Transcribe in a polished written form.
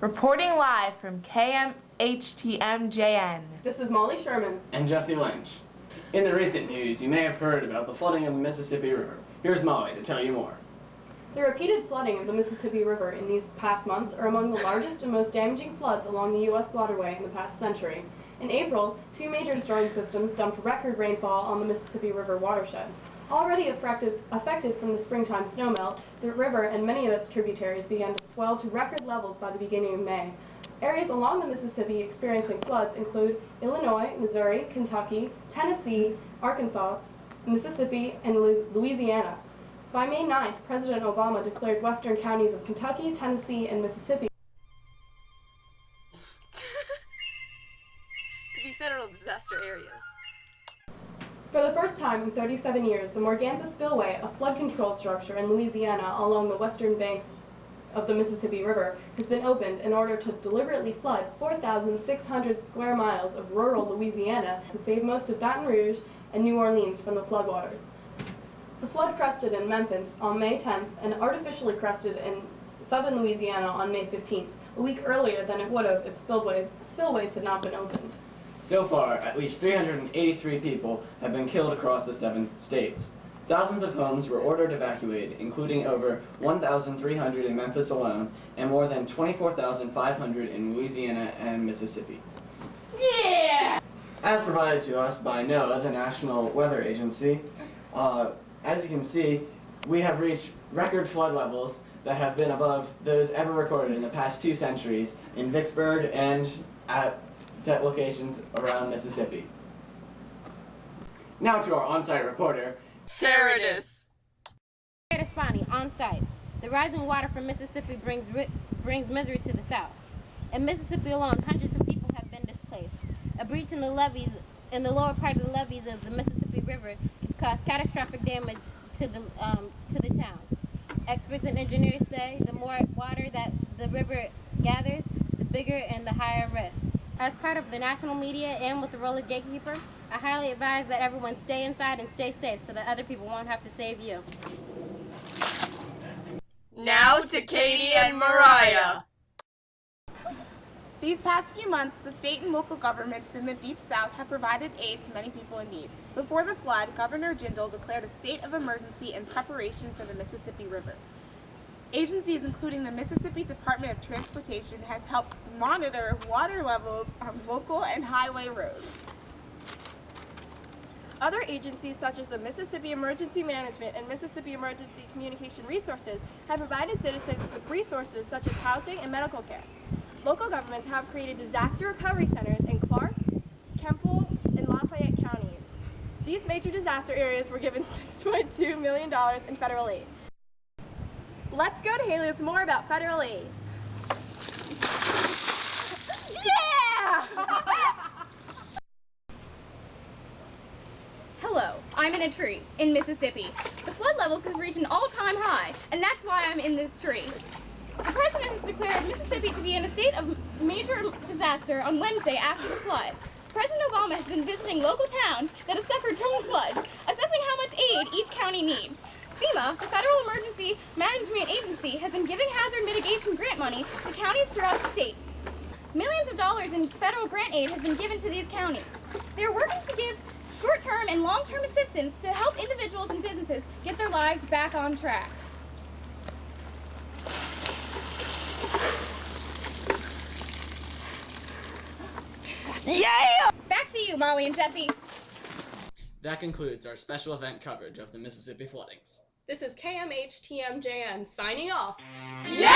Reporting live from KMHTMJN. This is Molly Sherman. And Jesse Lynch. In the recent news, you may have heard about the flooding of the Mississippi River. Here's Molly to tell you more. The repeated flooding of the Mississippi River in these past months are among the largest and most damaging floods along the U.S. waterway in the past century. In April, two major storm systems dumped record rainfall on the Mississippi River watershed. Already affected from the springtime snowmelt, the river and many of its tributaries began to swell to record levels by the beginning of May. Areas along the Mississippi experiencing floods include Illinois, Missouri, Kentucky, Tennessee, Arkansas, Mississippi, and Louisiana. By May 9th, President Obama declared western counties of Kentucky, Tennessee, and Mississippi to be federal disaster areas. For the first time in 37 years, the Morganza Spillway, a flood control structure in Louisiana along the western bank of the Mississippi River, has been opened in order to deliberately flood 4,600 square miles of rural Louisiana to save most of Baton Rouge and New Orleans from the floodwaters. The flood crested in Memphis on May 10th and artificially crested in southern Louisiana on May 15th, a week earlier than it would have if spillways had not been opened. So far, at least 383 people have been killed across the 7 states. Thousands of homes were ordered evacuated, including over 1,300 in Memphis alone, and more than 24,500 in Louisiana and Mississippi. Yeah! As provided to us by NOAA, the National Weather Agency, as you can see, we have reached record flood levels that have been above those ever recorded in the past 2 centuries in Vicksburg and at set locations around Mississippi. Now to our on-site reporter, Paradis. Spani on site. The rising water from Mississippi brings misery to the south. In Mississippi alone, hundreds of people have been displaced. A breach in the levees, in the lower part of the levees of the Mississippi River, could cause catastrophic damage to the towns. Experts and engineers say the more water that the river gathers, the bigger and the higher risk. As part of the national media and with the role of gatekeeper, I highly advise that everyone stay inside and stay safe so that other people won't have to save you. Now to Katie and Mariah. These past few months, the state and local governments in the Deep South have provided aid to many people in need. Before the flood, Governor Jindal declared a state of emergency in preparation for the Mississippi River. Agencies including the Mississippi Department of Transportation has helped monitor water levels on local and highway roads. Other agencies such as the Mississippi Emergency Management and Mississippi Emergency Communication Resources have provided citizens with resources such as housing and medical care. Local governments have created disaster recovery centers in Clark, Kemple, and Lafayette counties. These major disaster areas were given $6.2 million in federal aid. Let's go to Haley with more about federal aid. Yeah! Hello, I'm in a tree in Mississippi. The flood levels have reached an all-time high, and that's why I'm in this tree. The president has declared Mississippi to be in a state of major disaster on Wednesday after the flood. President Obama has been visiting local towns that have suffered from the flood, assessing how much aid each county needs. FEMA, the Federal Emergency Management Agency, has been giving hazard mitigation grant money to counties throughout the state. Millions of dollars in federal grant aid has been given to these counties. They are working to give short-term and long-term assistance to help individuals and businesses get their lives back on track. Yeah! Back to you, Molly and Jesse. that concludes our special event coverage of the Mississippi floodings. This is KMHTMJN signing off. Yeah!